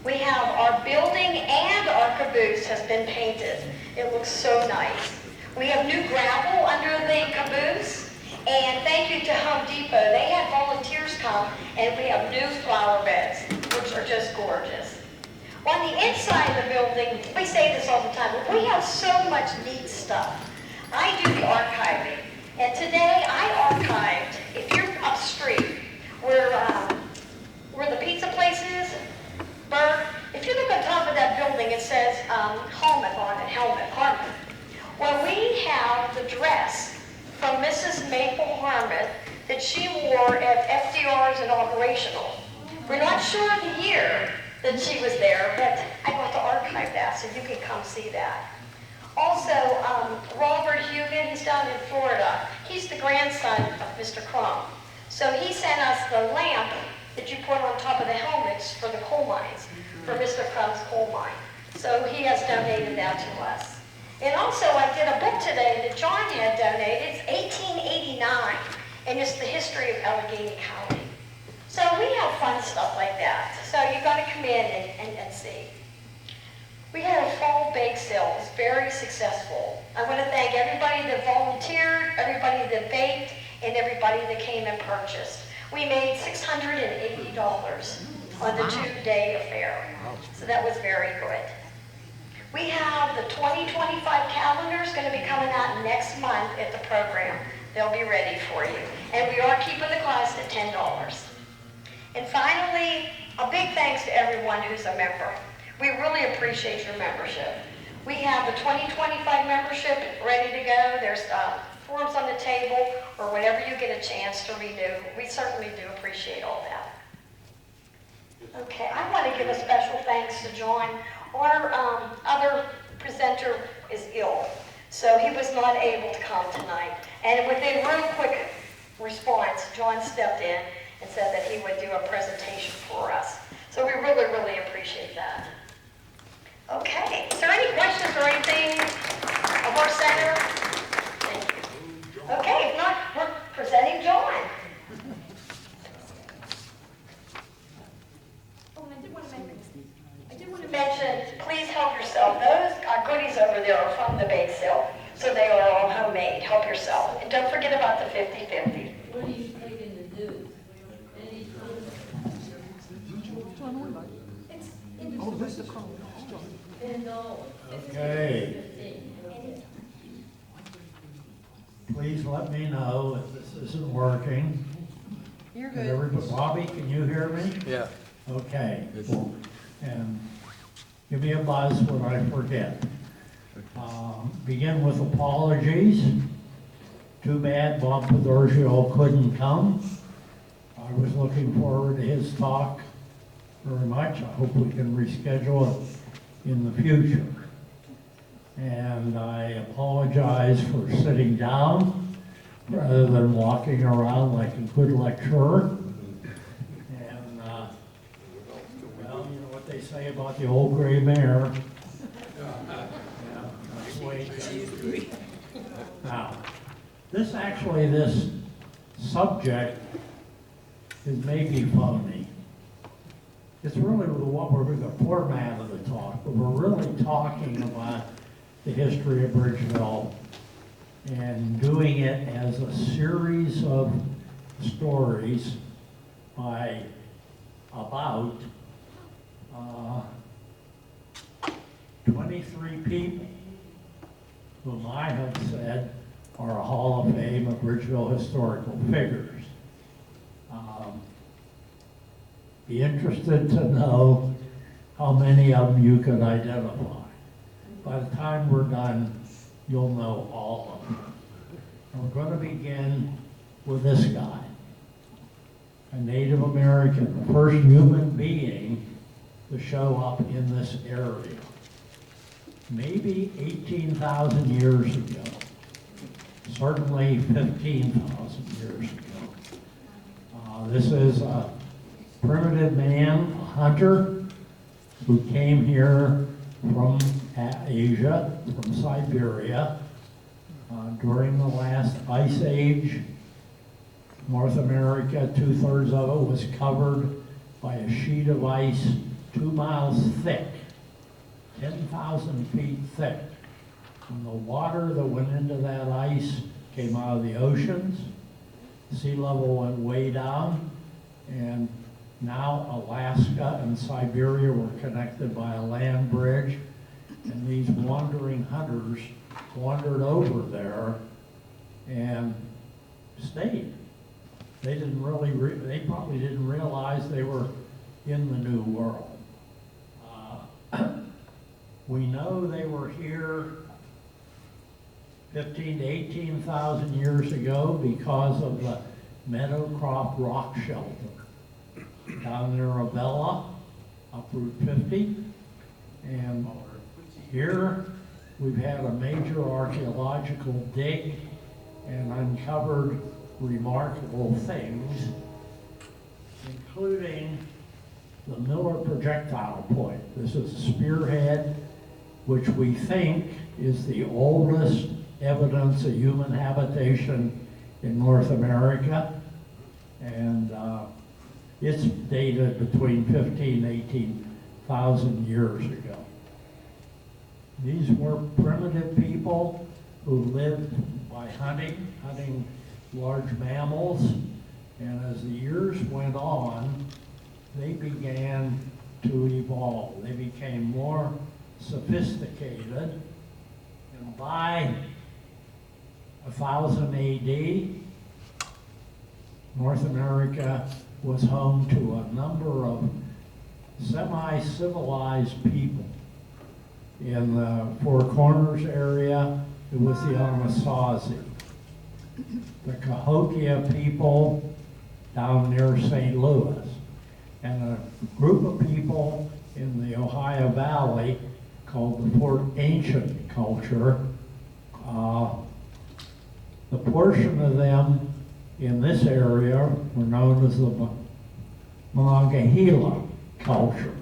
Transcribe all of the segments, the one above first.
We have our building and our caboose has been painted. It looks so nice. We have new gravel under the caboose, and thank you to Home Depot. They had volunteers come, and we have new flower beds, which are just gorgeous. On the inside of the building, we say this all the time, but we have so much neat stuff. I do the archiving, and today I archived, if you're up street, where the pizza place is, Bert, if you look on top of that building, it says Harmon on it, Harmon. Well, we have the dress from Mrs. Maple Harmon that she wore at FDR's inaugurational. We're not sure of the year that she was there, but I want to archive that so you can come see that. Also, Robert Hugan, he's down in Florida. He's the grandson of Mr. Crum. So he sent us the lamp that you put on top of the helmets for the coal mines, for Mr. Crum's coal mine. So he has donated that to us. And also, I did a book today that John had donated. It's 1889, and it's the history of Allegheny County. So we have fun stuff like that. So you got to come in and see. We had a fall bake sale. It was very successful. I want to thank everybody that volunteered, everybody that baked, and everybody that came and purchased. We made $680 on the two-day affair. So that was very good. We have the 2025 calendars going to be coming out next month at the program. They'll be ready for you. And we are keeping the cost at $10. And finally, a big thanks to everyone who's a member. We really appreciate your membership. We have the 2025 membership ready to go. There's forms on the table, or whenever you get a chance to renew. We certainly do appreciate all that. Okay, I want to give a special thanks to John. Our other presenter is ill, so he was not able to come tonight. And with a real quick response, John stepped in and said that he would do a presentation for us. So we really, really appreciate that. Okay, is there any questions or anything of our center? Thank you. Okay, if not, we're presenting John. Oh, and I did want to mention, please help yourself. Those goodies over there are from the bake sale, so they are all homemade. Help yourself. And don't forget about the 50-50. What are you taking to do? Oh, this is the call. Okay. Please let me know if this isn't working. You're Can good. everybody, Bobby, can you hear me? Yeah. Okay. And give me a buzz when I forget. Begin with apologies. Too bad Bob Pedorcio couldn't come. I was looking forward to his talk very much. I hope we can reschedule it in the future. And I apologize for sitting down rather than walking around like a good lecturer. And, well, you know what they say about the old gray mare. Yeah, that's the way it goes. Now, this subject is maybe phony. It's really what we're the format of the talk, but we're really talking about the history of Bridgeville and doing it as a series of stories by about 23 people whom I have said are a Hall of Fame of Bridgeville historical figures. Be interested to know how many of them you could identify. By the time we're done, you'll know all of them. And we're going to begin with this guy, a Native American, the first human being to show up in this area. Maybe 18,000 years ago, certainly 15,000 years ago. This is a primitive man, a hunter, who came here from Asia, from Siberia, during the last ice age. North America, 2/3 of it was covered by a sheet of ice 2 miles thick, 10,000 feet thick. And the water that went into that ice came out of the oceans. Sea level went way down, and now Alaska and Siberia were connected by a land bridge, and these wandering hunters wandered over there and stayed. They didn't really, they probably didn't realize they were in the New World. We know they were here 15 to 18,000 years ago because of the meadow crop rock shelter down near Abella, up Route 50. And here we've had a major archaeological dig and uncovered remarkable things, including the Miller projectile point. This is a spearhead, which we think is the oldest evidence of human habitation in North America. And it's dated between 15 and 18,000 years ago. These were primitive people who lived by hunting large mammals, and as the years went on, they began to evolve. They became more sophisticated, and by 1000 AD, North America was home to a number of semi-civilized people. In the Four Corners area, it was the Anasazi. The Cahokia people down near St. Louis, and a group of people in the Ohio Valley called the Fort Ancient culture. The portion of them in this area were known as the Monongahela culture.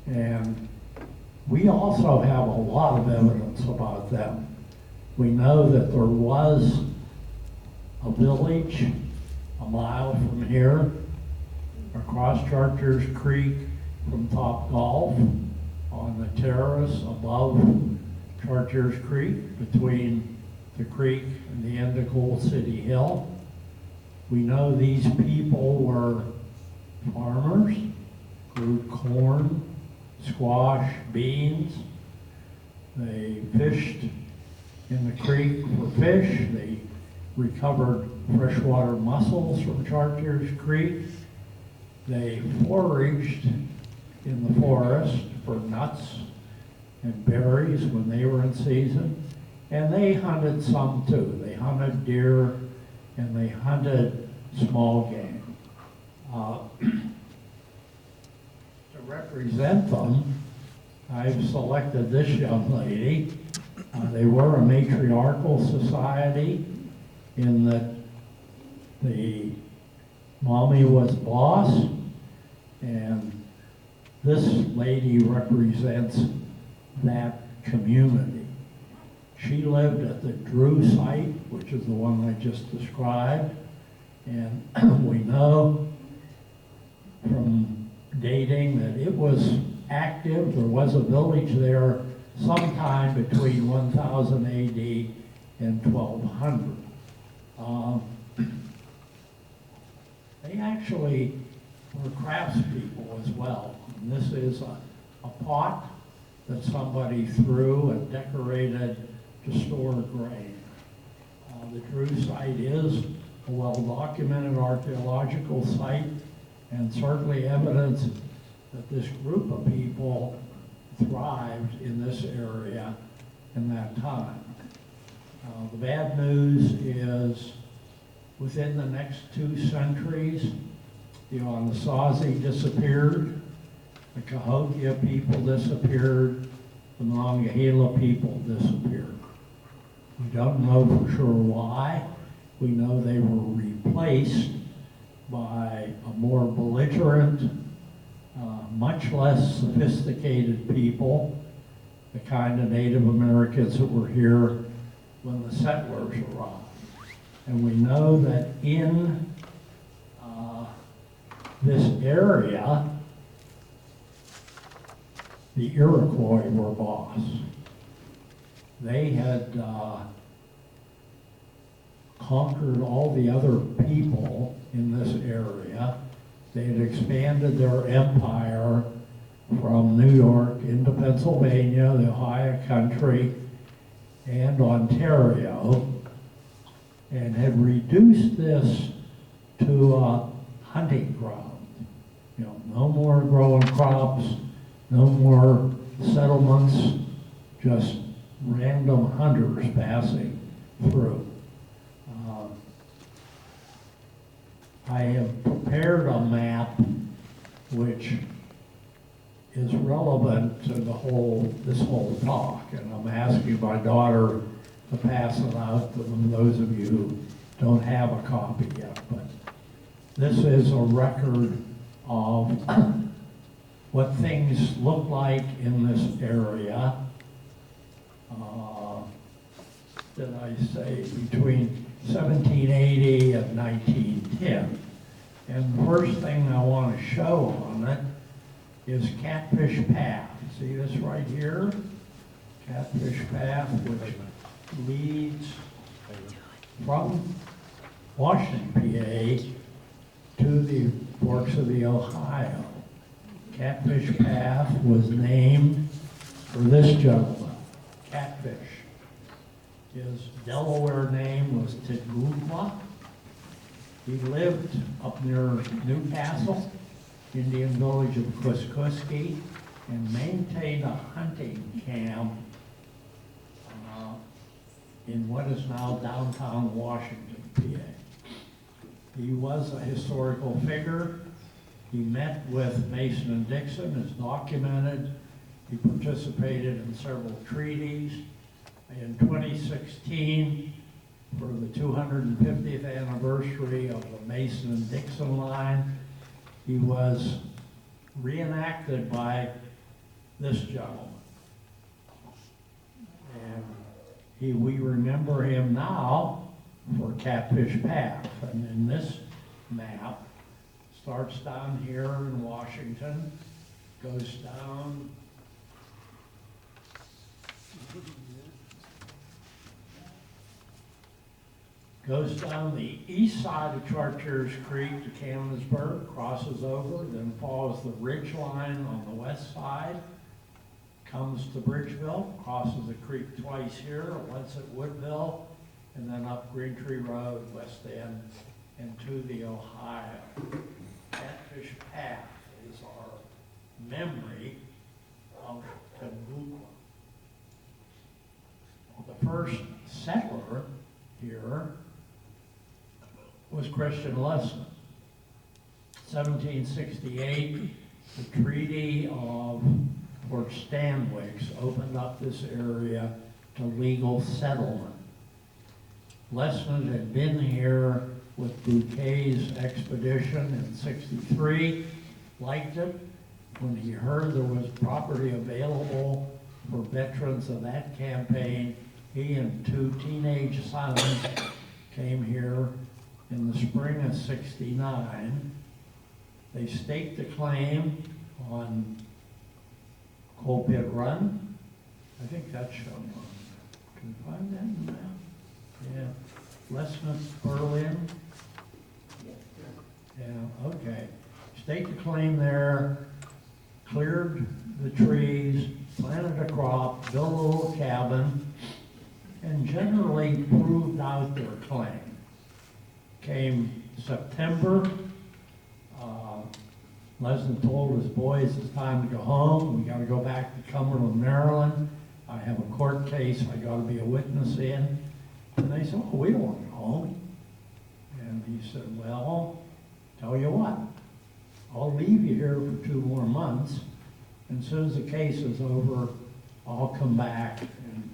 And we also have a lot of evidence about them. We know that there was a village a mile from here, across Chartiers Creek from Top Golf, on the terrace above Chartiers Creek, between the creek and the end of Coal City Hill. We know these people were farmers, grew corn, squash, beans. They fished in the creek for fish. They recovered freshwater mussels from Chartiers Creek. They foraged in the forest for nuts and berries when they were in season. And they hunted some too. They hunted deer and they hunted small game. To represent them, I've selected this young lady. They were a matriarchal society in that the mommy was boss, and this lady represents that community. She lived at the Drew site, which is the one I just described, and we know from dating that it was active. There was a village there sometime between 1000 AD and 1200. They actually were craftspeople as well. And this is a pot that somebody threw and decorated to store grain. The Drew site is a well-documented archaeological site, and certainly evidence that this group of people thrived in this area in that time. The bad news is within the next 2 centuries, the Anasazi disappeared, the Cahokia people disappeared, the Monongahela people disappeared. We don't know for sure why. We know they were replaced by a more belligerent, much less sophisticated people, the kind of Native Americans that were here when the settlers arrived. And we know that in this area, the Iroquois were boss. They had conquered all the other people in this area. They had expanded their empire from New York into Pennsylvania, the Ohio country, and Ontario, and had reduced this to a hunting ground. You know, no more growing crops, no more settlements, just random hunters passing through. I have prepared a map which is relevant to this whole talk, and I'm asking my daughter to pass it out to those of you who don't have a copy yet. But this is a record of what things look like in this area. Did I say between 1780 and 1910? And the first thing I want to show on it is Catfish Path. See this right here? Catfish Path, which leads from Washington, PA, to the forks of the Ohio. Catfish Path was named for this gentleman, Catfish. His Delaware name was Tigugwa. He lived up near Newcastle, Indian village of Kuskuski, and maintained a hunting camp in what is now downtown Washington, PA. He was a historical figure. He met with Mason and Dixon, as documented. He participated in several treaties. In 2016, for the 250th anniversary of the Mason and Dixon line, he was reenacted by this gentleman. And we remember him now for Catfish Path. And in this map, starts down here in Washington, goes down the east side of Chartiers Creek to Canonsburg, crosses over, then follows the ridge line on the west side, comes to Bridgeville, crosses the creek twice here, once at Woodville, and then up Green Tree Road, West End, and to the Ohio. Catfish Path is our memory of Tigugwa. The first settler here was Christian Lesson. 1768, the Treaty of Fort Stanwix opened up this area to legal settlement. Lesson had been here with Bouquet's expedition in '63, liked it. When he heard there was property available for veterans of that campaign, he and two teenage sons came here in the spring of '69. They staked a claim on Coal Pit Run. I think that's shown on. Can you find that in the map? Yeah. Lesness, Berlin. Yeah, okay. Staked a claim there, cleared the trees, planted a crop, built a little cabin, and generally proved out their claim. Came September, Leslie told his boys it's time to go home. We got to go back to Cumberland, Maryland. I have a court case I got to be a witness in. And they said, oh, we don't want to go home. And he said, well, tell you what, I'll leave you here for 2 more months. And as soon as the case is over, I'll come back and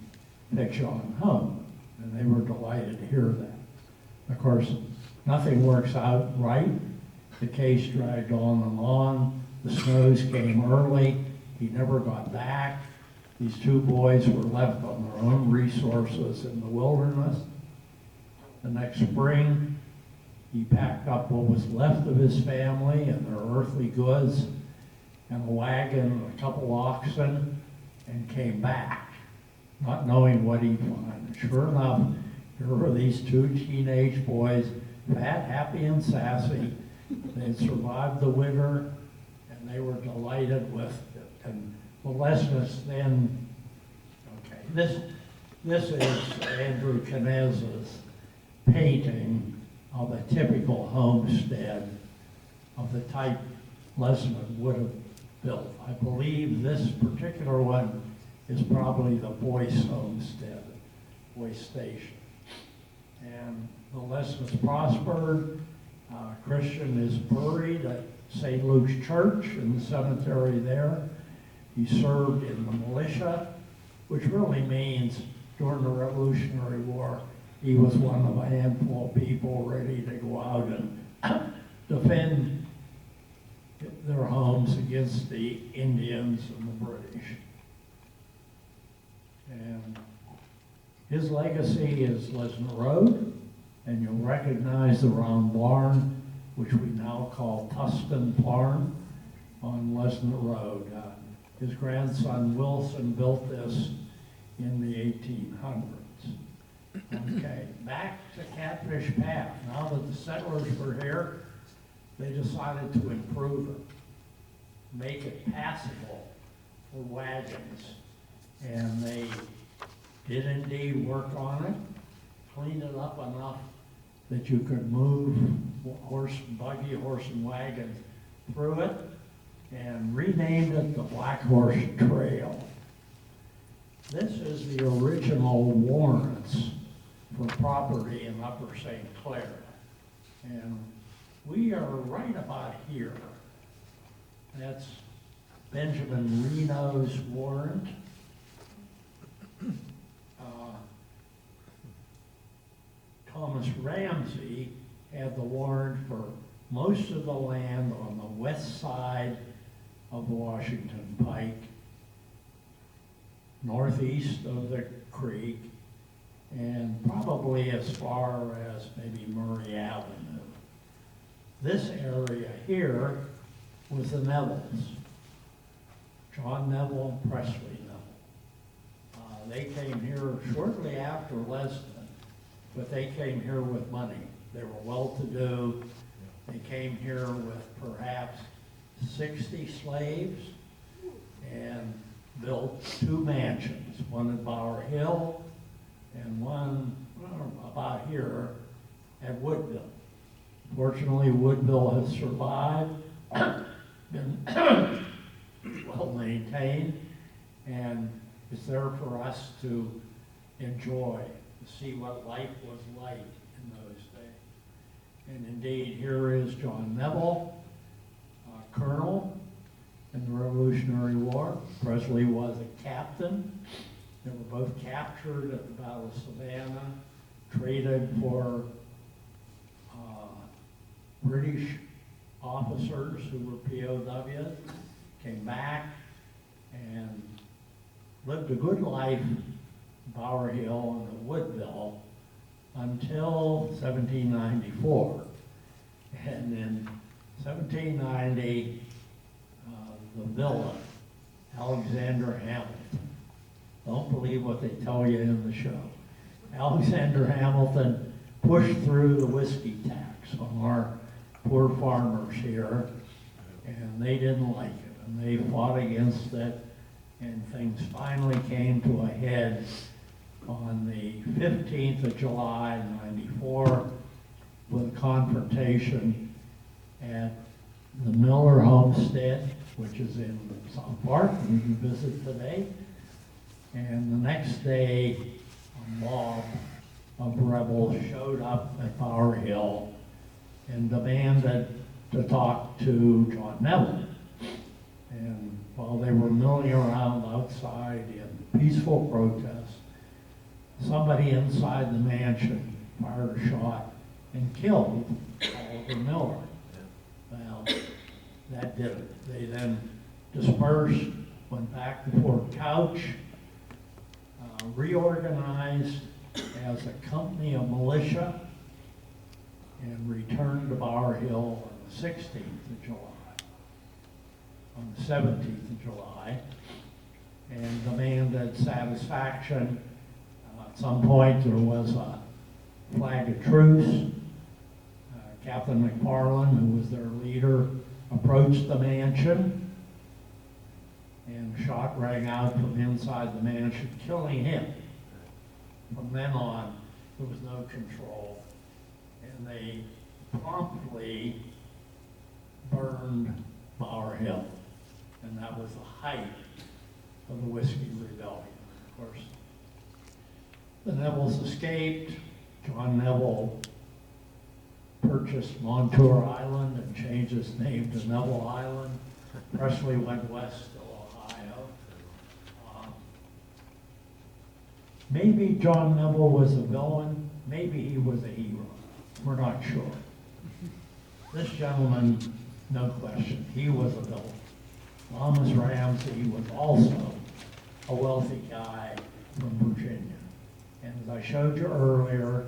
fix you on home. And they were delighted to hear that. Of course, nothing works out right. The case dragged on and on. The snows came early. He never got back. These 2 boys were left on their own resources in the wilderness. The next spring, he packed up what was left of his family and their earthly goods and a wagon and a couple oxen and came back, not knowing what he'd find. Sure enough, here were these two teenage boys, fat, happy, and sassy. They had survived the winter, and they were delighted with it. And Molestus then, okay, this is Andrew Kinez's painting of a typical homestead of the type Lesman would have built. I believe this particular one is probably the Boyce homestead, Boyce Station. And the Lesmans prospered. Christian is buried at St. Luke's Church in the cemetery there. He served in the militia, which really means during the Revolutionary War, he was one of a handful of people ready to go out and defend their homes against the Indians and the British. And his legacy is Lesnar Road, and you'll recognize the round barn, which we now call Tustin Farm on Lesnar Road. His grandson Wilson built this in the 1800s. Okay, back to Catfish Path. Now that the settlers were here, they decided to improve it, make it passable for wagons. And they did indeed work on it, clean it up enough that you could move horse and wagons through it, and renamed it the Black Horse Trail. This is the original warrants for property in Upper St. Clair. And we are right about here. That's Benjamin Reno's warrant. Thomas Ramsey had the warrant for most of the land on the west side of the Washington Pike, northeast of the creek, and probably as far as maybe Murray Avenue. This area here was the Nevilles, John Neville and Presley Neville. They came here shortly after Leslie, but they came here with money. They were well-to-do. They came here with perhaps 60 slaves and built two mansions, one at Bower Hill and one about here at Woodville. Fortunately, Woodville has survived, been well maintained, and it's there for us to enjoy, to see what life was like in those days. And indeed, here is John Neville, colonel in the Revolutionary War. Presley was a captain. They were both captured at the Battle of Savannah, traded for British officers who were POWs, came back and lived a good life in Bower Hill and Woodville until 1794. And in 1790, the villain, Alexander Hamilton. Don't believe what they tell you in the show. Alexander Hamilton pushed through the whiskey tax on our poor farmers here, and they didn't like it, and they fought against it, and things finally came to a head on the 15th of July, 94, with a confrontation at the Miller Homestead, which is in South Park, you can visit today. And the next day, a mob of rebels showed up at Bower Hill and demanded to talk to John Neville. And while they were milling around outside in peaceful protest, somebody inside the mansion fired a shot and killed Oliver Miller. Well, that did it. They then dispersed, went back to Fort Couch, reorganized as a company of militia, and returned to Bower Hill on the 16th of July. on the 17th of July and demanded satisfaction. At some point, there was a flag of truce. Captain McFarland, who was their leader, approached the mansion, and a shot rang out from inside the mansion, killing him. From then on, there was no control, and they promptly burned Bower Hill, and that was the height of the Whiskey Rebellion. Of course, the Nevilles escaped. John Neville purchased Montour Island and changed its name to Neville Island. Presley went west to Ohio. Maybe John Neville was a villain, maybe he was a hero. We're not sure. This gentleman, no question, he was a villain. Thomas Ramsey was also a wealthy guy from Virginia. And as I showed you earlier,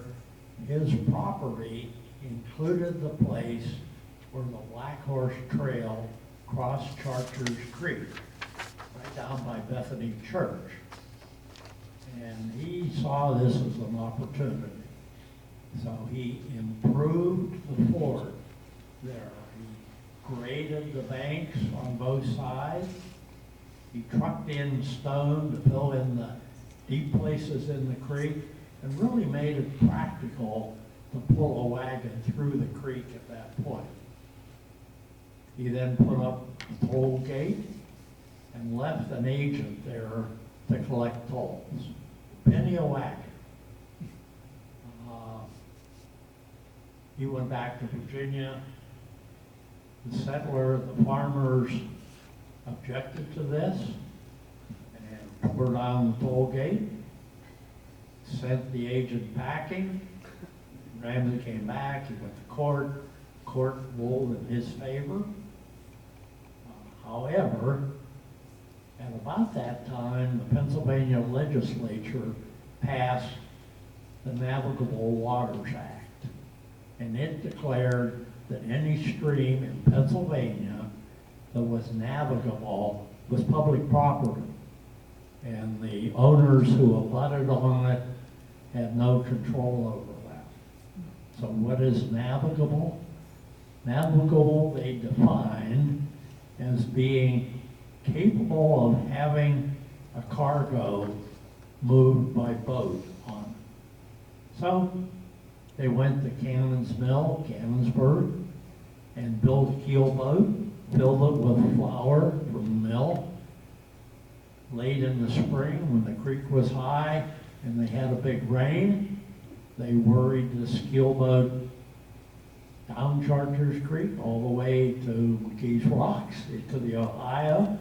his property included the place where the Black Horse Trail crossed Chartiers Creek, right down by Bethany Church. And he saw this as an opportunity. So he improved the fort there. He graded the banks on both sides. He trucked in stone to fill in the deep places in the creek and really made it practical to pull a wagon through the creek at that point. He then put up a toll gate and left an agent there to collect tolls. Penny a wagon. He went back to Virginia. The settler, the farmers objected to this and tore down the toll gate, sent the agent packing. Ramsey came back, he went to court, court ruled in his favor. However, at about that time, the Pennsylvania legislature passed the Navigable Waters Act, and it declared that any stream in Pennsylvania that was navigable was public property, and the owners who abutted on it had no control over that. So what is navigable? Navigable they defined as being capable of having a cargo moved by boat on it. So they went to Cannon's Mill, Cannonsburg, and built a keel boat, filled it with flour from the mill. Late in the spring, when the creek was high and they had a big rain, they worried this keel boat down Chartiers Creek all the way to McKees Rocks, to the Ohio,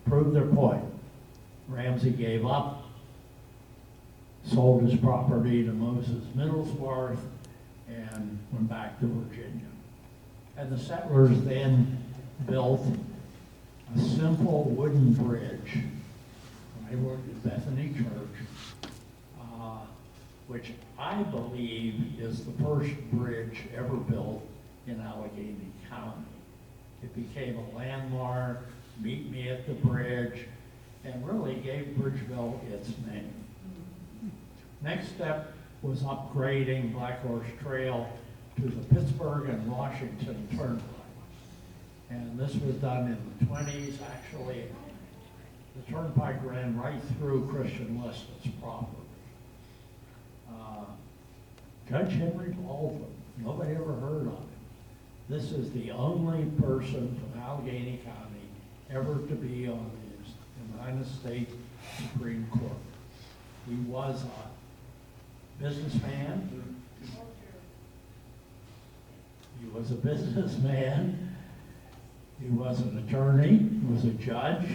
proved their point. Ramsey gave up, sold his property to Moses Middlesworth, and went back to Virginia. And the settlers then built a simple wooden bridge right where Bethany Church, which I believe is the first bridge ever built in Allegheny County. It became a landmark, meet me at the bridge, and really gave Bridgeville its name. Next step was upgrading Black Horse Trail to the Pittsburgh and Washington Turnpike. And this was done in the 20s. Actually, the turnpike ran right through Christian Lister's property. Judge Henry Baldwin, nobody ever heard of him. This is the only person from Allegheny County ever to be on the United States Supreme Court. He was a businessman. He was a businessman. He was an attorney. He was a judge.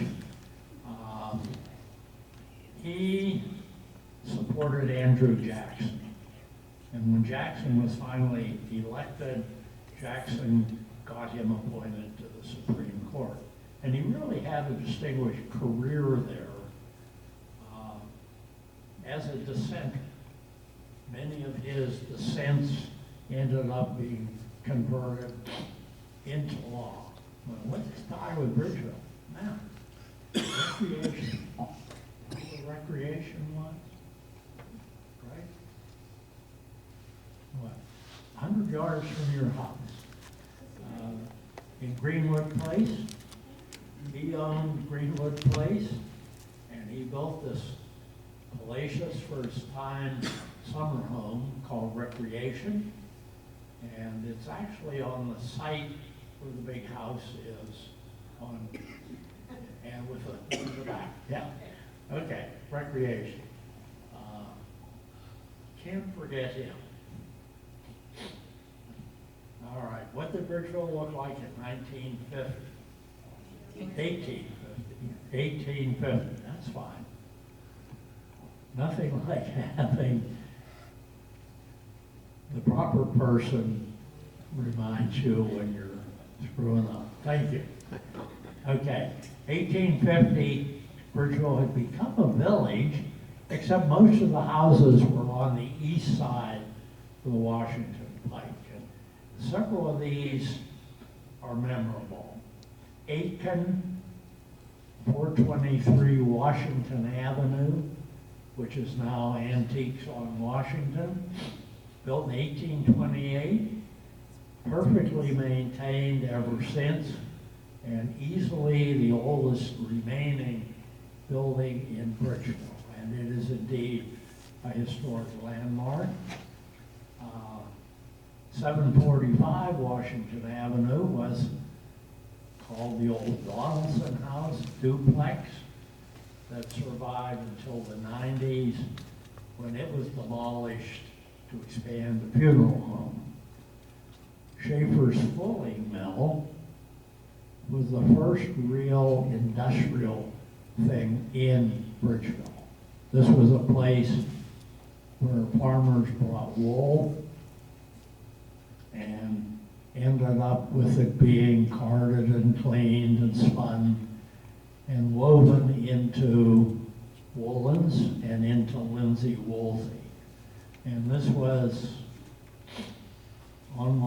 He supported Andrew Jackson. And when Jackson was finally elected, Jackson got him appointed to the Supreme Court. And he really had a distinguished career there as a dissenter. Many of his dissents ended up being converted into law. When what's this tie with Bridgeville? Now, recreation. The recreation was, right? What, 100 yards from your house. In Greenwood Place, he owned Greenwood Place, and he built this palatial first-time summer home called Recreation, and it's actually on the site where the big house is on, and with the back, yeah. Okay, Recreation. Can't forget him. All right, what did Bridgeville look like in 1950? 1850, that's fine. Nothing like having the proper person reminds you when you're screwing up. Thank you. Okay, 1850, Bridgeville had become a village, except most of the houses were on the east side of the Washington Pike. And several of these are memorable. Aiken, 423 Washington Avenue, which is now Antiques on Washington, built in 1828, perfectly maintained ever since, and easily the oldest remaining building in Bridgeville, and it is indeed a historic landmark. 745 Washington Avenue was called the old Donaldson House duplex that survived until the 90s when it was demolished to expand the funeral home. Schaefer's Fulling Mill was the first real industrial thing in Bridgeville. This was a place where farmers brought wool and ended up with it being carded and cleaned and spun and woven into woolens and into linsey woolsey. And this was on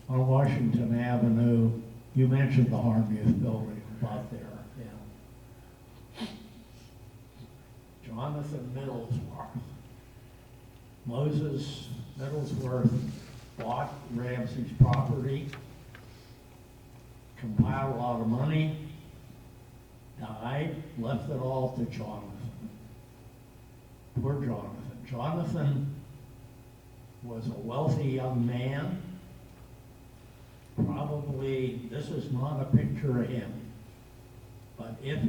Washington Avenue. You mentioned the Harm Youth Building about there. Yeah. Jonathan Middlesworth. Moses Middlesworth bought Ramsey's property, compiled a lot of money, died, left it all to Jonathan. Poor Jonathan. Jonathan was a wealthy young man. Probably, this is not a picture of him, but if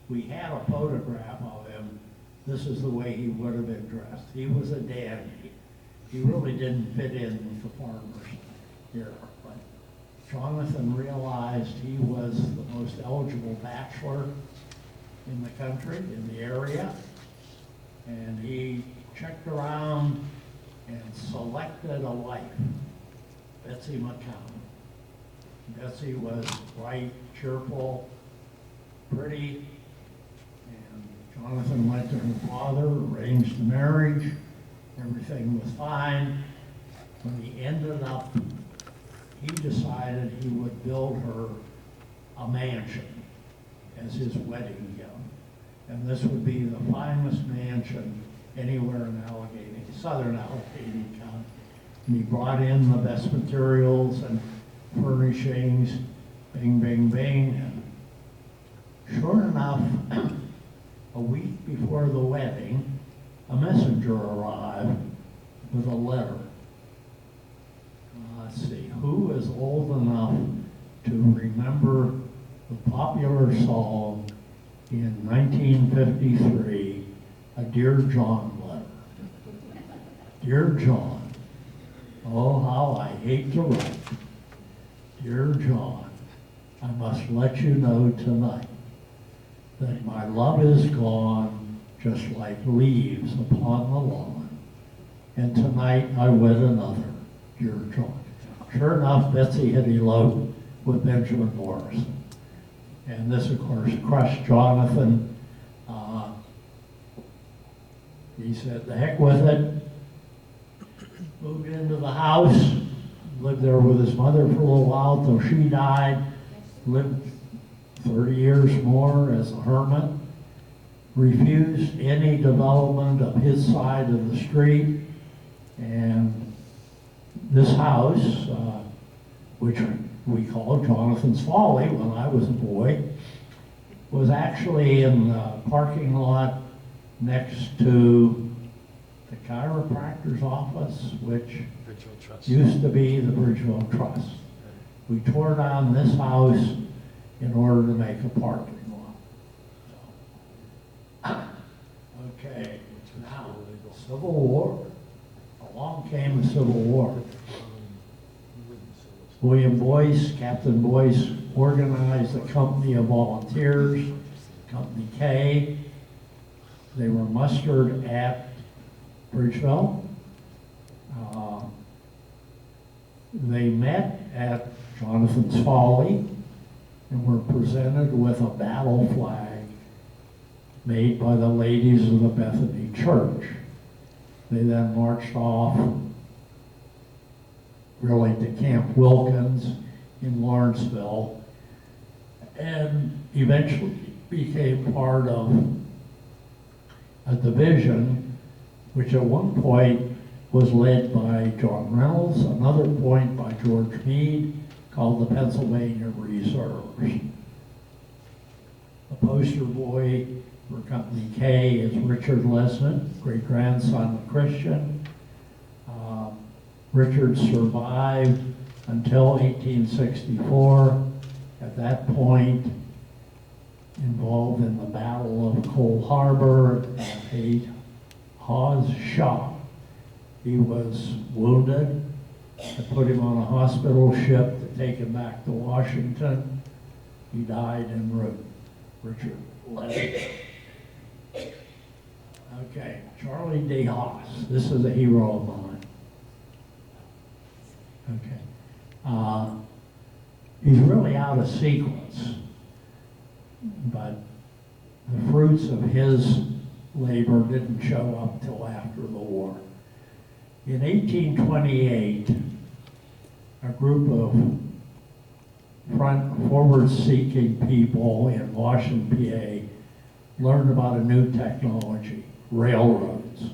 we had a photograph of him, this is the way he would have been dressed. He was a dandy. He really didn't fit in with the farmers here, but Jonathan realized he was the most eligible bachelor in the country, in the area, and he checked around and selected a wife, Betsy McCown. Betsy was bright, cheerful, pretty, and Jonathan went to her father, arranged the marriage, everything was fine. When he ended up, he decided he would build her a mansion as his wedding gift. And this would be the finest mansion anywhere in Allegheny, southern Allegheny County. And he brought in the best materials and furnishings, bing, bing, bing. And sure enough, a week before the wedding, a messenger arrived with a letter. Let's see, who is old enough to remember the popular song in 1953, a Dear John letter? Dear John, oh how I hate to write. Dear John, I must let you know tonight that my love is gone just like leaves upon the lawn, and tonight I wed another, dear John. Sure enough, Betsy had eloped with Benjamin Morrison. And this, of course, crushed Jonathan. He said, the heck with it. Moved into the house, lived there with his mother for a little while till she died, lived 30 years more as a hermit, refused any development of his side of the street, and this house, which we called Jonathan's Folly when I was a boy, was actually in the parking lot next to the chiropractor's office, which used to be the Bridgeville Trust. We tore down this house in order to make a parking lot. Okay, now, Civil War. Along came the Civil War. William Boyce, Captain Boyce, organized a company of volunteers, Company K. They were mustered at Bridgeville. They met at Jonathan's Folly and were presented with a battle flag made by the ladies of the Bethany Church. They then marched off really to Camp Wilkins in Lawrenceville and eventually became part of a division which at one point was led by John Reynolds, another point by George Meade, called the Pennsylvania Reserves. The poster boy for Company K is Richard Lesnett, great-grandson of Christian. Richard survived until 1864. At that point, involved in the Battle of Coal Harbor at a Hawes shop. He was wounded. They put him on a hospital ship to take him back to Washington. He died en route. Richard Lesnett. Okay, Charlie D. Haas. This is a hero of mine. Okay. He's really out of sequence, but the fruits of his labor didn't show up till after the war. In 1828, a group of forward-seeking people in Washington, PA, learned about a new technology, railroads.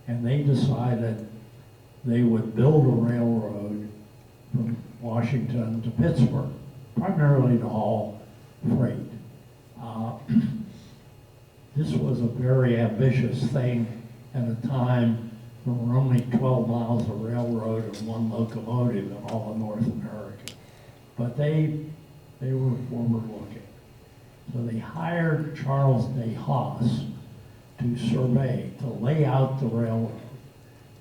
And they decided they would build a railroad from Washington to Pittsburgh, primarily to haul freight. This was a very ambitious thing at a time when there were only 12 miles of railroad and one locomotive in all of North America. But they were forward-looking. So they hired Charles D. Haas to survey, to lay out the railroad.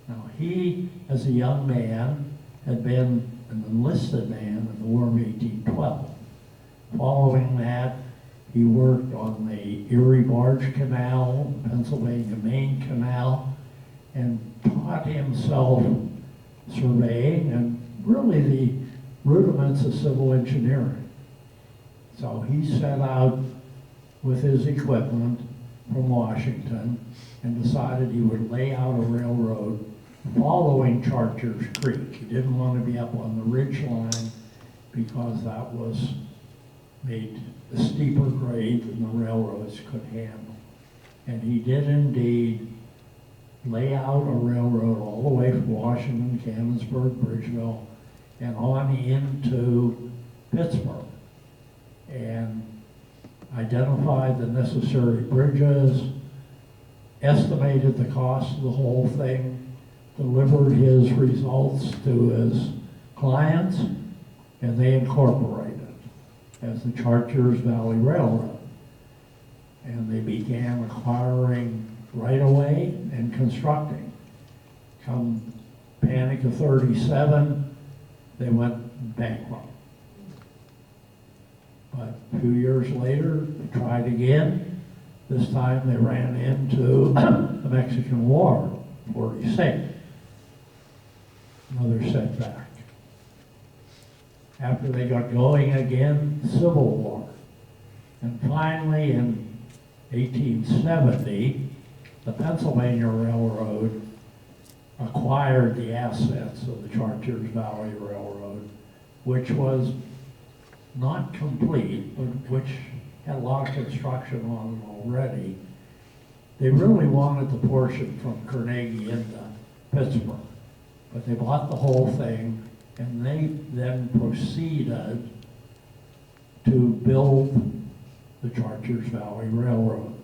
Now he, as a young man, had been an enlisted man in the War of 1812. Following that, he worked on the Erie Barge Canal, Pennsylvania Main Canal, and taught himself surveying and really the rudiments of civil engineering. So he set out with his equipment from Washington and decided he would lay out a railroad following Chartiers Creek. He didn't want to be up on the ridge line because that was made a steeper grade than the railroads could handle. And he did indeed lay out a railroad all the way from Washington, Canonsburg, Bridgeville, and on into Pittsburgh, and identified the necessary bridges, estimated the cost of the whole thing, delivered his results to his clients, and they incorporated as the Chartiers Valley Railroad. And they began acquiring right-of-way and constructing. Come Panic of 37, they went bankrupt. But a few years later, they tried again. This time they ran into the Mexican War, 46. Another setback. After they got going again, Civil War. And finally, in 1870, the Pennsylvania Railroad acquired the assets of the Chartiers Valley Railroad, which was not complete, but which had a lot of construction on it already. They really wanted the portion from Carnegie into Pittsburgh, but they bought the whole thing, and they then proceeded to build the Chartiers Valley Railroad.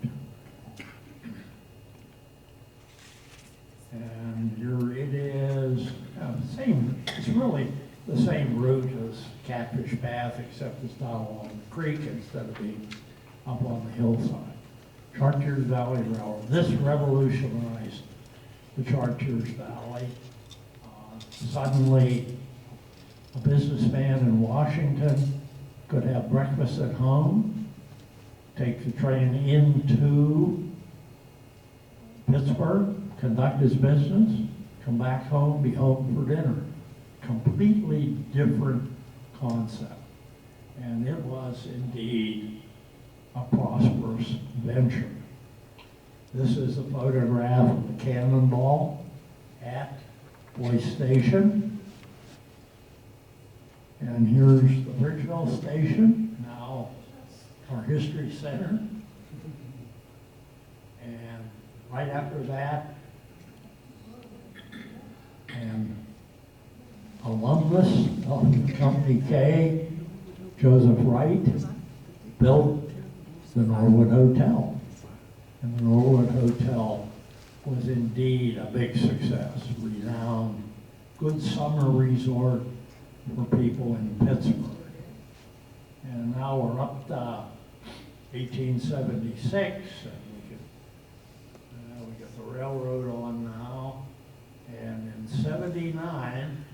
And here it is, it's really the same route as Catfish Path, except it's down along the creek instead of being up on the hillside. Chartiers Valley Railroad. This revolutionized the Chartiers Valley. Suddenly, a businessman in Washington could have breakfast at home, take the train into Pittsburgh, conduct his business, come back home, be home for dinner. Completely different concept. And it was indeed a prosperous venture. This is a photograph of the Cannonball at Boy Station. And here's the Bridgeville Station, now our History Center. And right after that, and alumnus of Company K, Joseph Wright, built the Norwood Hotel. And the Norwood Hotel was indeed a big success, renowned, good summer resort for people in Pittsburgh. And now we're up to 1876, and we get the railroad on now. And in 79,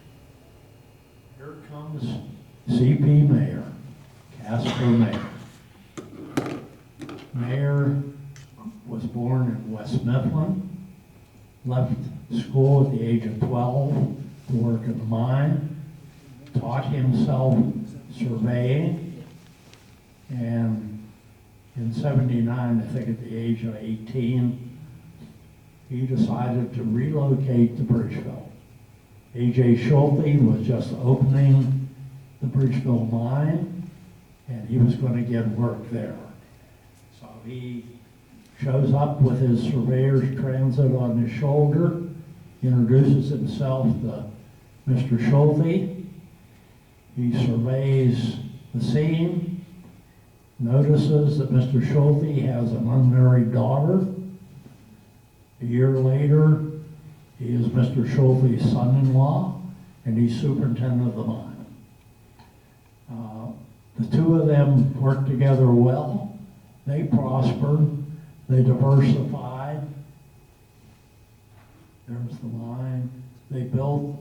here comes C.P. Mayer, Casper Mayer. Mayer was born in West Mifflin, left school at the age of 12 to work in the mine, taught himself surveying, and in 79, I think at the age of 18, he decided to relocate to Bridgeville. A.J. Schulte was just opening the Bridgeville mine, and he was going to get work there. So he shows up with his surveyor's transit on his shoulder, introduces himself to Mr. Schulte. He surveys the scene, notices that Mr. Schulte has an unmarried daughter. A year later, he is Mr. Schulte's son-in-law, and he's superintendent of the mine. The two of them worked together well. They prospered. They diversified. There's the mine. They built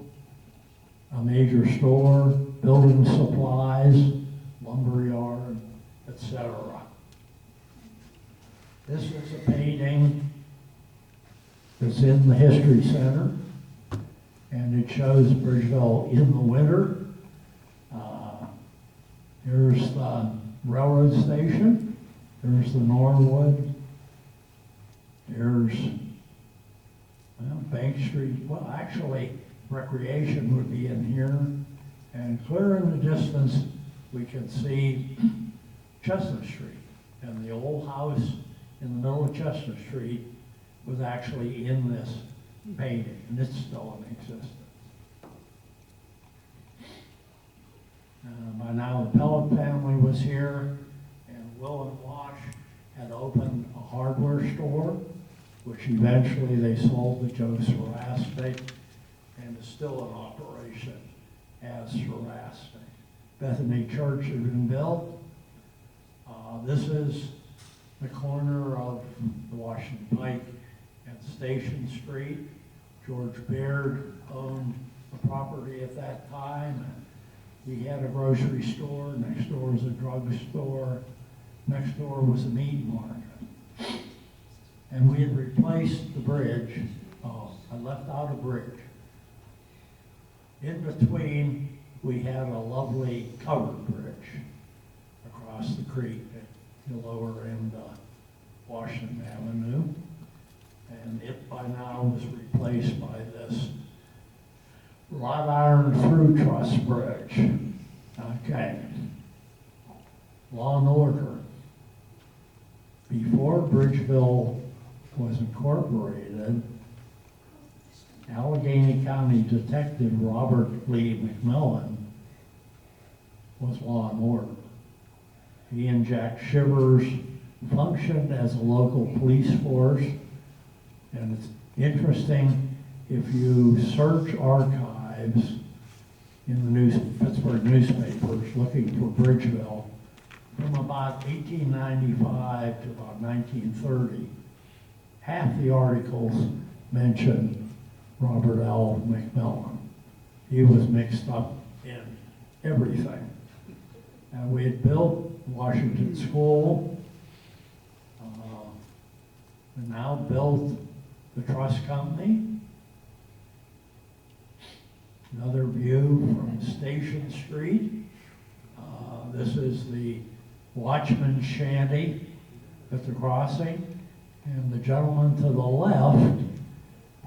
a major store, building supplies, lumber yard, etc. This is a painting that's in the History Center, and it shows Bridgeville in the winter. Here's the railroad station. There's the Norwood. There's Bank Street. Well, actually, recreation would be in here. And clear in the distance, we can see Chestnut Street. And the old house in the middle of Chestnut Street was actually in this painting, and it's still in existence. By now, the Pellet family was here, and Will and Wash had opened a hardware store, which eventually they sold to Joe Sarasti, and is still in operation as Sarasti. Bethany Church has been built. This is the corner of the Washington Pike and Station Street. George Baird owned the property at that time. He had a grocery store. Next door was a drugstore. Next door was a meat market. And we had replaced the bridge. Oh, I left out a bridge. In between, we had a lovely covered bridge across the creek at the lower end of Washington Avenue. And it by now was replaced by this wrought iron through truss bridge. Okay. Law and order. Before Bridgeville was incorporated, Allegheny County Detective Robert Lee McMillan was law and order. He and Jack Shivers functioned as a local police force, and it's interesting, if you search archives in the Pittsburgh newspapers looking for Bridgeville, from about 1895 to about 1930, half the articles mention Robert L. McMillan. He was mixed up in everything. And we had built Washington School. We now built the trust company. Another view from Station Street. This is the Watchman's Shanty at the crossing. And the gentleman to the left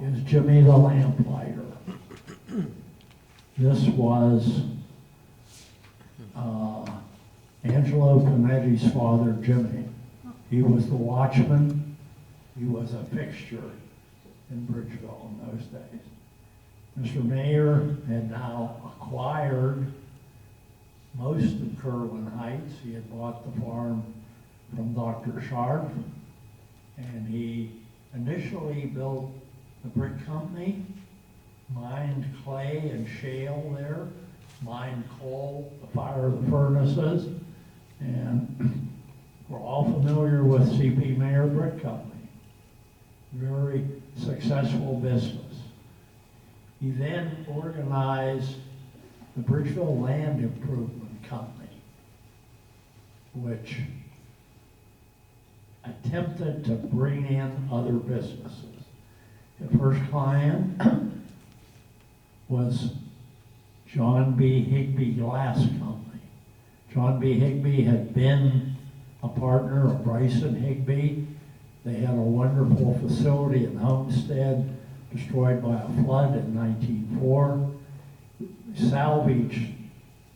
is Jimmy the Lamplighter. This was Angelo Panetti's father, Jimmy. He was the watchman. He was a fixture in Bridgeville in those days. Mr. Mayor had now acquired most of Kerwin Heights. He had bought the farm from Dr. Sharp, and he initially built the brick company, mined clay and shale there, mined coal to fire the furnaces, and we're all familiar with C.P. Mayer Brick Company. Very successful business. He then organized the Bridgeville Land Improvement Company, which attempted to bring in other businesses. The first client was John B. Higbee Glass Company. John B. Higbee had been a partner of Bryson Higbee. They had a wonderful facility in Homestead, destroyed by a flood in 1904. Salvaged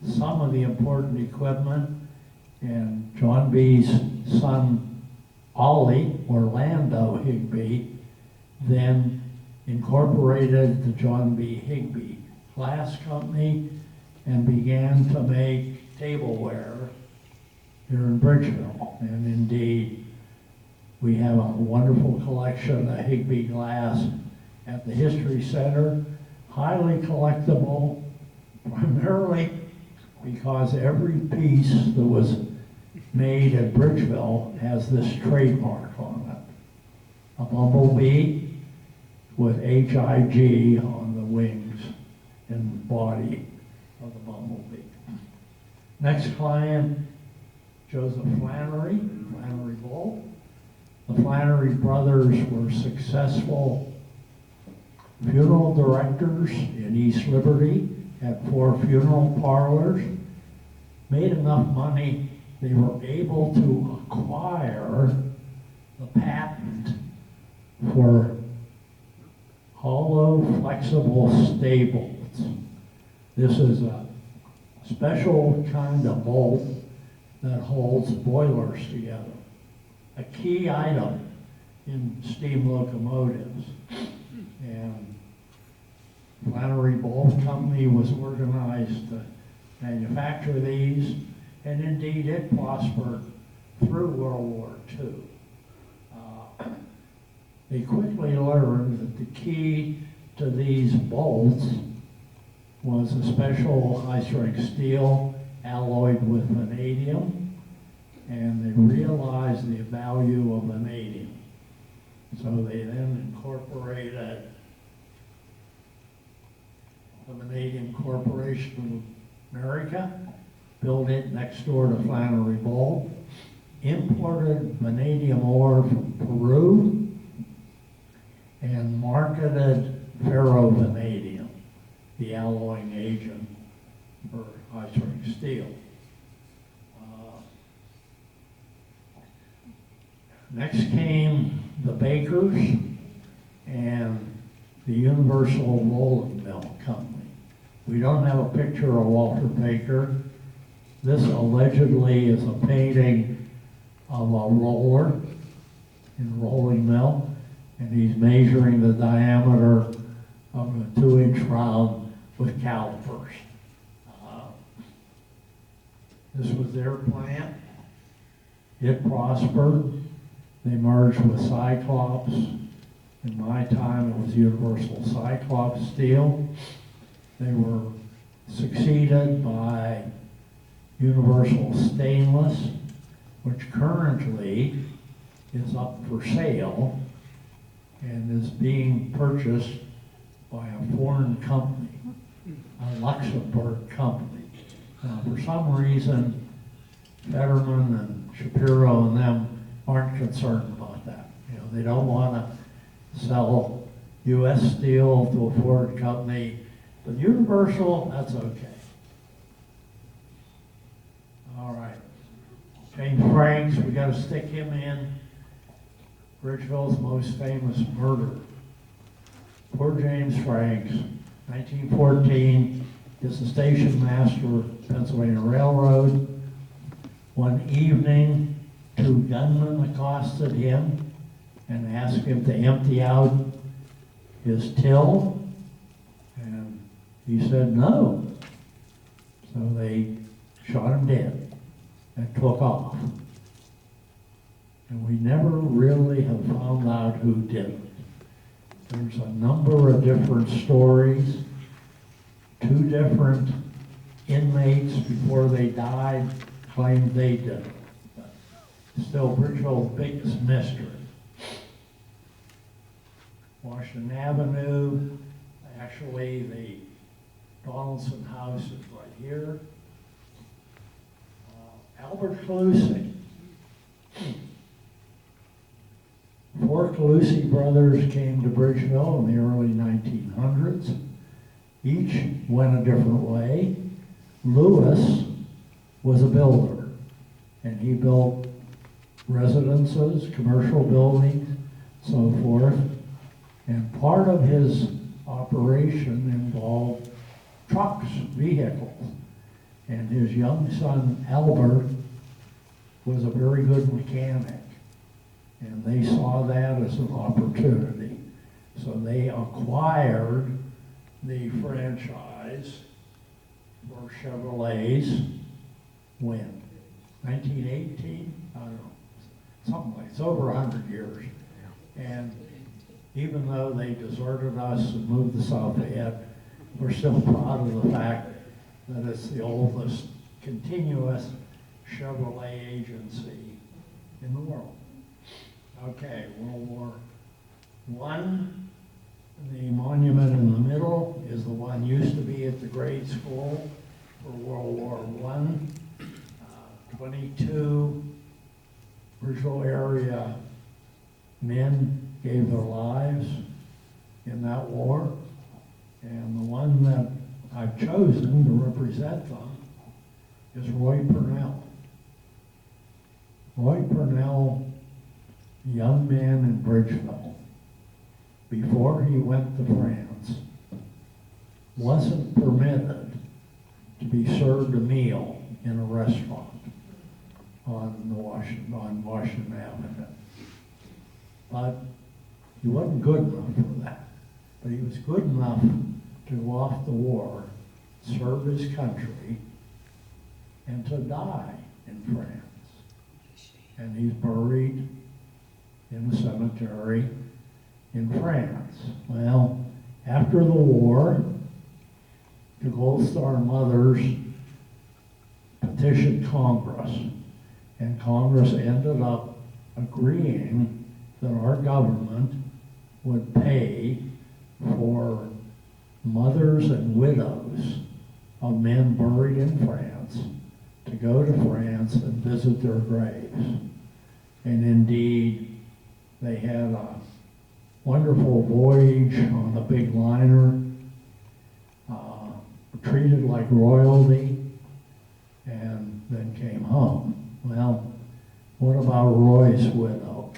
some of the important equipment, and John B.'s son, Ollie, Orlando Higbee, then incorporated the John B. Higbee Glass Company and began to make tableware here in Bridgeville. And indeed, we have a wonderful collection of Higbee glass at the History Center, highly collectible, primarily because every piece that was made at Bridgeville has this trademark on it. A bumblebee with H-I-G on the wings and body of the bumblebee. Next client, Joseph Flannery, Flannery Bull. The Flannery brothers were successful funeral directors in East Liberty, had 4 funeral parlors, made enough money, they were able to acquire the patent for hollow flexible stables. This is a special kind of bolt that holds boilers together. A key item in steam locomotives. And Flannery Bolt Company was organized to manufacture these, and indeed it prospered through World War II. They quickly learned that the key to these bolts was a special high-strength steel alloyed with vanadium, and they realized the value of vanadium. So they then incorporated the Vanadium Corporation of America, built it next door to Flannery Bowl, imported vanadium ore from Peru, and marketed ferrovanadium, the alloying agent for high-strength steel. Next came the Bakers and the Universal Rolling Mill Company. We don't have a picture of Walter Baker. This allegedly is a painting of a roller in a rolling mill, and he's measuring the diameter of a 2-inch round with calipers. This was their plant. It prospered. They merged with Cyclops. In my time, it was Universal Cyclops Steel. They were succeeded by Universal Stainless, which currently is up for sale and is being purchased by a foreign company, a Luxembourg company. Now, for some reason, Fetterman and Shapiro and them aren't concerned about that. You know, they don't want to sell U.S. steel to a foreign company, but Universal, that's okay. All right. James Franks, we got to stick him in. Bridgeville's most famous murder. Poor James Franks, 1914, is the station master of Pennsylvania Railroad. One evening, 2 gunmen accosted him and asked him to empty out his till, and he said no. So they shot him dead and took off. And we never really have found out who did it. There's a number of different stories. 2 different inmates before they died claimed they did it. But still, Bridgeville's biggest mystery. Washington Avenue, actually the Donaldson House is right here. Albert Calusi. 4 Calusi brothers came to Bridgeville in the early 1900s. Each went a different way. Lewis was a builder, and he built residences, commercial buildings, so forth. And part of his operation involved trucks, vehicles. And his young son, Albert, was a very good mechanic. And they saw that as an opportunity. So they acquired the franchise for Chevrolets when? 1918? I don't know. Something like, it's over 100 years. And even though they deserted us and moved to Southhead, we're still proud of the fact that it's the oldest continuous Chevrolet agency in the world. Okay, World War I. The monument in the middle is the one used to be at the grade school for World War I. 22 Bridgeville area men gave their lives in that war. And the one that I've chosen to represent them is Roy Purnell. Roy Purnell, young man in Bridgeville, before he went to France, wasn't permitted to be served a meal in a restaurant on Washington Avenue. But he wasn't good enough for that. But he was good enough to go off the war, serve his country, and to die in France. And he's buried in the cemetery in France. Well, after the war, the Gold Star Mothers petitioned Congress, and Congress ended up agreeing that our government would pay for mothers and widows of men buried in France to go to France and visit their graves. And indeed, they had a wonderful voyage on a big liner, treated like royalty, and then came home. Well, what about Roy's widow?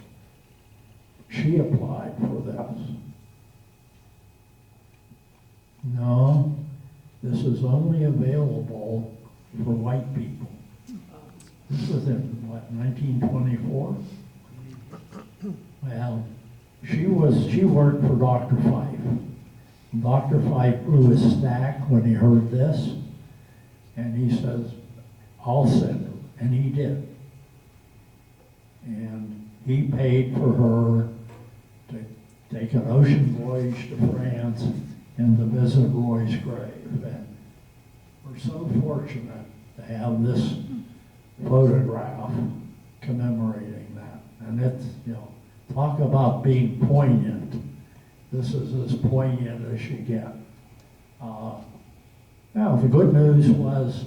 She applied for this. No, this house is only available for white people. This was in, what, 1924? Well, she worked for Dr. Fife. Dr. Fife blew his stack when he heard this, and he says, I'll send her, and he did. And he paid for her to take an ocean voyage to France and to visit Roy's grave. And we're so fortunate to have this photograph commemorating that. And it's, you know, talk about being poignant. This is as poignant as you get. Now, the good news was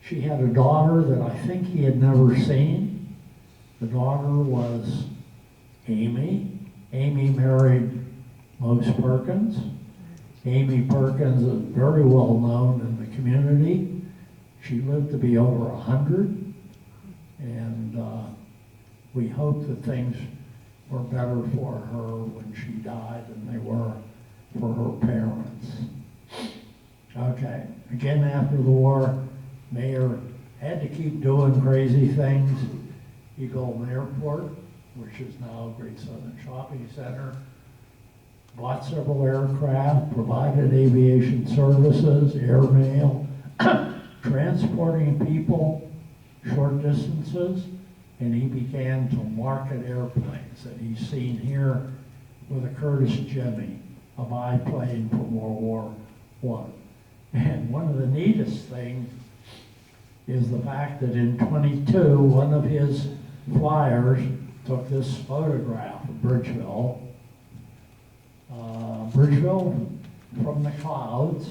she had a daughter that I think he had never seen. The daughter was Amy. Amy married Mose Perkins. Amy Perkins is very well known in the community. She lived to be over 100, and we hope that things were better for her when she died than they were for her parents. Okay, again after the war, Mayor had to keep doing crazy things. He built an airport, which is now a Great Southern Shopping Center, bought several aircraft, provided aviation services, airmail, transporting people short distances, and he began to market airplanes that he's seen here with a Curtiss Jimmy, a biplane from World War I. And one of the neatest things is the fact that in 22, one of his flyers took this photograph of Bridgeville. Bridgeville from the clouds,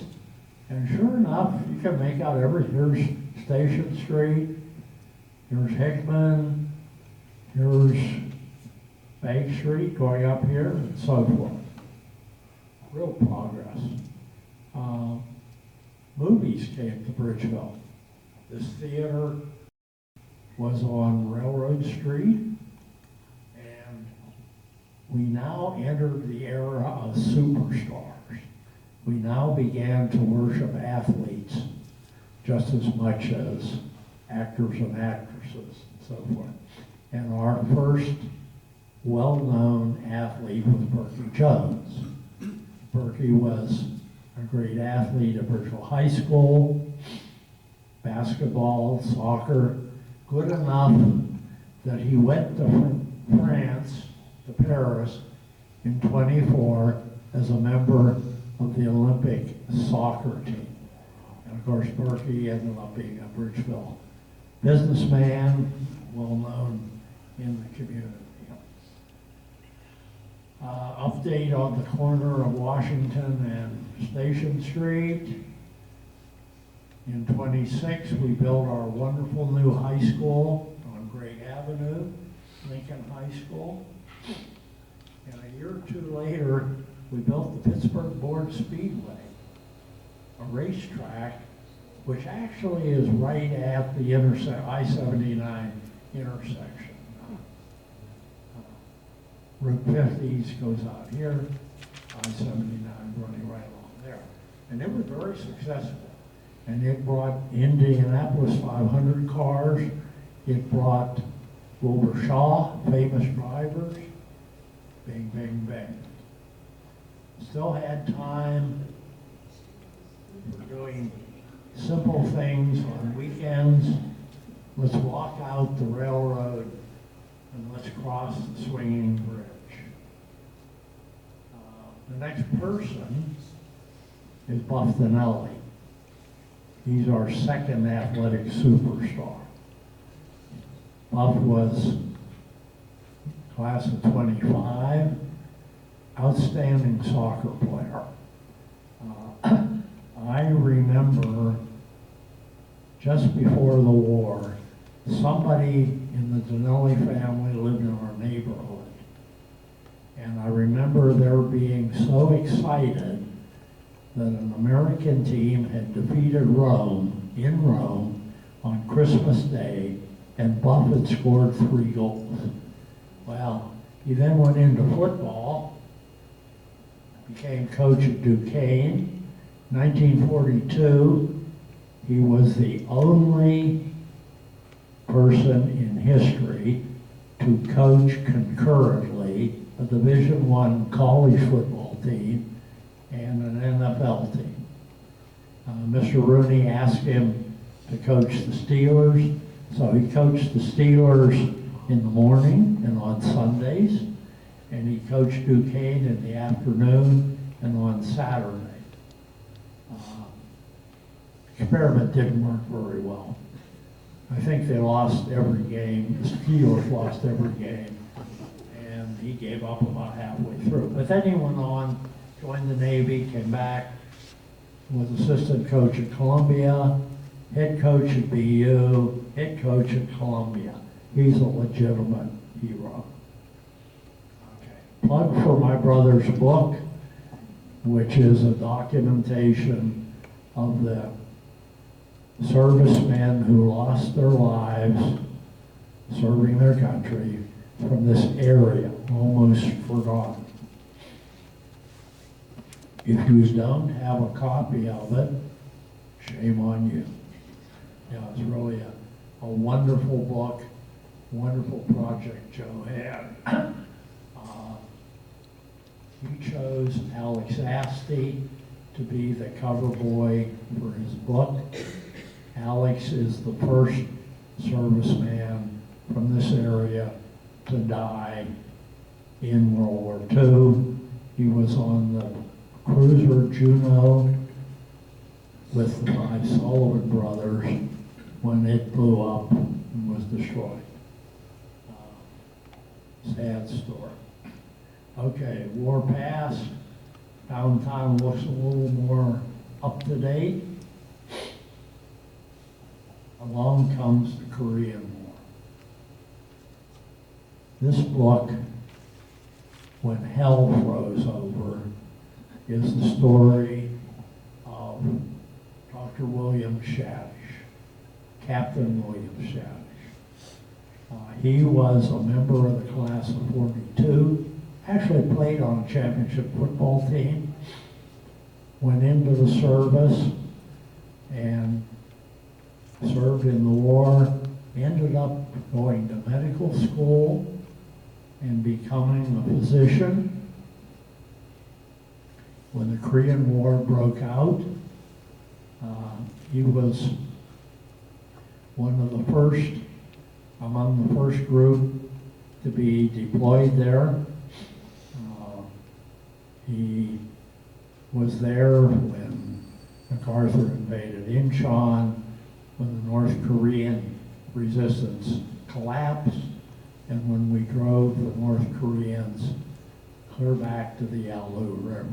and sure enough, you can make out here's Station Street, here's Hickman, here's Bank Street going up here, and so forth. Real progress. Movies came to Bridgeville. This theater was on Railroad Street, and we now entered the era of superstars. We now began to worship athletes just as much as actors and actresses and so forth. And our first well-known athlete was Berkey Jones. Berkey was a great athlete at Bridgeville High School, basketball, soccer, good enough that he went to France, to Paris, in 24 as a member of the Olympic soccer team. And of course, Berkey ended up being a Bridgeville businessman, well known in the community. Update on the corner of Washington and Station Street. In 26, we built our wonderful new high school on Gregg Avenue, Lincoln High School. And a year or two later, we built the Pittsburgh Board Speedway, a racetrack, which actually is right at the I-79 intersection. Route 50 goes out here, I-79 running right along there. And it was very successful. And it brought Indianapolis 500 cars. It brought Wilbur Shaw, famous drivers. Bing, bing, bing. Still had time for doing simple things on weekends. Let's walk out the railroad and let's cross the swinging bridge. The next person is Buff Dinelli. He's our second athletic superstar. Buff was class of 25, outstanding soccer player. I remember just before the war, somebody in the Dinelli family lived in our neighborhood. And I remember their being so excited that an American team had defeated Rome, in Rome, on Christmas Day, and Buff had scored 3 goals. Well, he then went into football, became coach at Duquesne, 1942, he was the only person in history to coach concurrently a Division I college football team and an NFL team. Mr. Rooney asked him to coach the Steelers, so he coached the Steelers in the morning and on Sundays, and he coached Duquesne in the afternoon and on Saturday. Experiment didn't work very well. I think they lost every game. The Steelers lost every game, and he gave up about halfway through. But then he went on, joined the Navy, came back, was assistant coach at Columbia, head coach at BU, head coach at Columbia. He's a legitimate hero. Okay. Plug for my brother's book, which is a documentation of the servicemen who lost their lives serving their country from this area, almost forgotten. If you don't have a copy of it, shame on you. Yeah, it's really a wonderful book, wonderful project Joe had. He chose Alex Asti to be the cover boy for his book. Alex is the first serviceman from this area to die in World War II. He was on the cruiser Juno with the 5 Sullivan brothers when it blew up and was destroyed. Sad story. Okay, war passed. Downtown looks a little more up to date. Along comes the Korean War. This book, When Hell Froze Over, is the story of Dr. William Shadish, Captain William Shadish. He was a member of the class of 42, actually played on a championship football team, went into the service and served in the war, ended up going to medical school and becoming a physician. When the Korean War broke out, he was one of the first, among the first group to be deployed there. He was there when MacArthur invaded Incheon, when the North Korean resistance collapsed, and when we drove the North Koreans clear back to the Yalu River.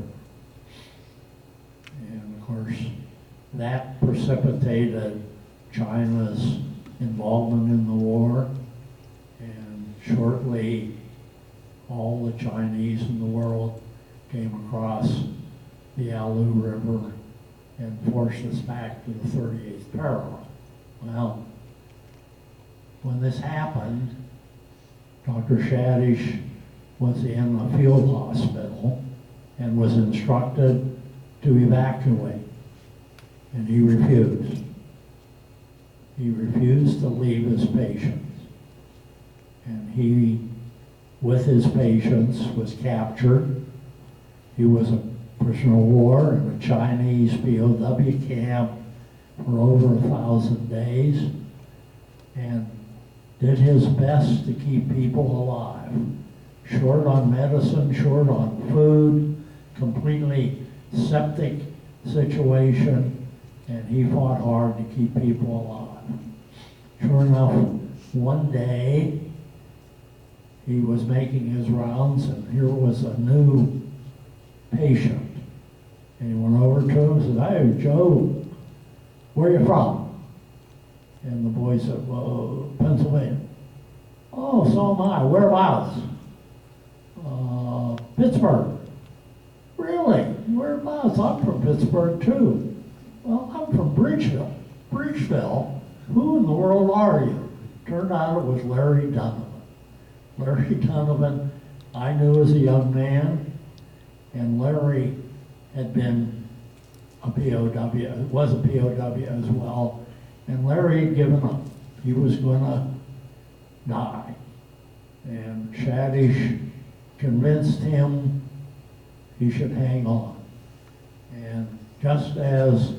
And of course, that precipitated China's involvement in the war, and shortly all the Chinese in the world came across the Yalu River and forced us back to the 38th parallel. Well, when this happened, Dr. Shadish was in a field hospital and was instructed to evacuate, and he refused. He refused to leave his patients, and he, with his patients, was captured. He was a prisoner of war in a Chinese POW camp for over 1,000 days, and did his best to keep people alive. Short on medicine, short on food, completely septic situation, and he fought hard to keep people alive. Sure enough, one day he was making his rounds, and here was a new patient. And he went over to him and said, "Hey, Joe, where are you from?" And the boy said, "Well, Pennsylvania." "Oh, so am I. Whereabouts?" "Pittsburgh." "Really? Whereabouts?" "I'm from Pittsburgh, too." "Well, I'm from Bridgeville." "Bridgeville? Who in the world are you?" Turned out it was Larry Donovan. Larry Donovan, I knew as a young man, and Larry had been a POW, was a POW as well, and Larry had given up. He was gonna die. And Shadish convinced him he should hang on. And just as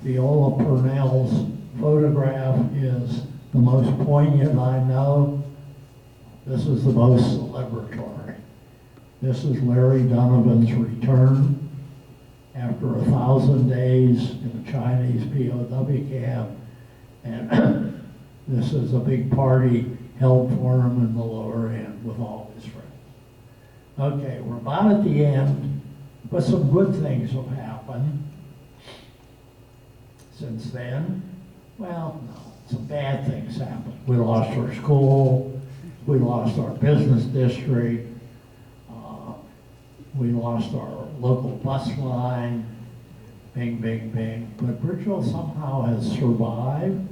Viola Purnell's photograph is the most poignant I know, this is the most celebratory. This is Larry Donovan's return after 1,000 days in a Chinese POW camp. And this is a big party held for him in the lower end with all his friends. Okay, we're about at the end, but some good things have happened since then. Well, no, some bad things happened. We lost our school, we lost our business district, we lost our local bus line, bing, bing, bing. But Bridgeville somehow has survived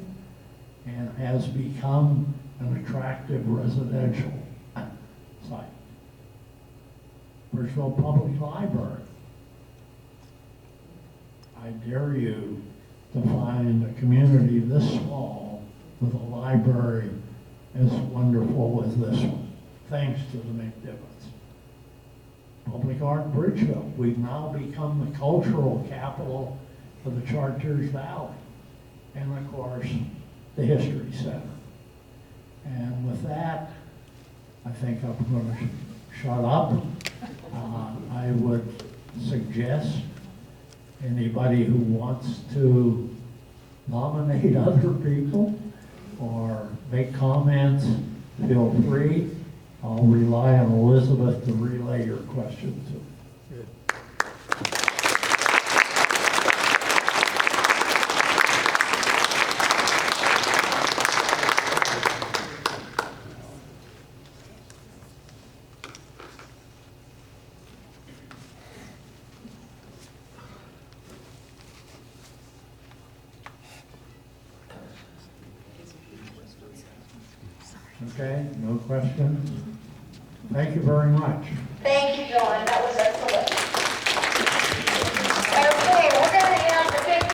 and has become an attractive residential site. Bridgeville Public Library. I dare you to find a community this small with a library as wonderful as this one, thanks to the McDivitt's. Public Art Bridgeville. We've now become the cultural capital of the Chartiers Valley. And of course, the History Center. And with that, I think I'm going to shut up. I would suggest anybody who wants to nominate other people or make comments, feel free. I'll rely on Elizabeth to relay your questions to me. Okay, no questions? Thank you very much. Thank you, John, that was excellent.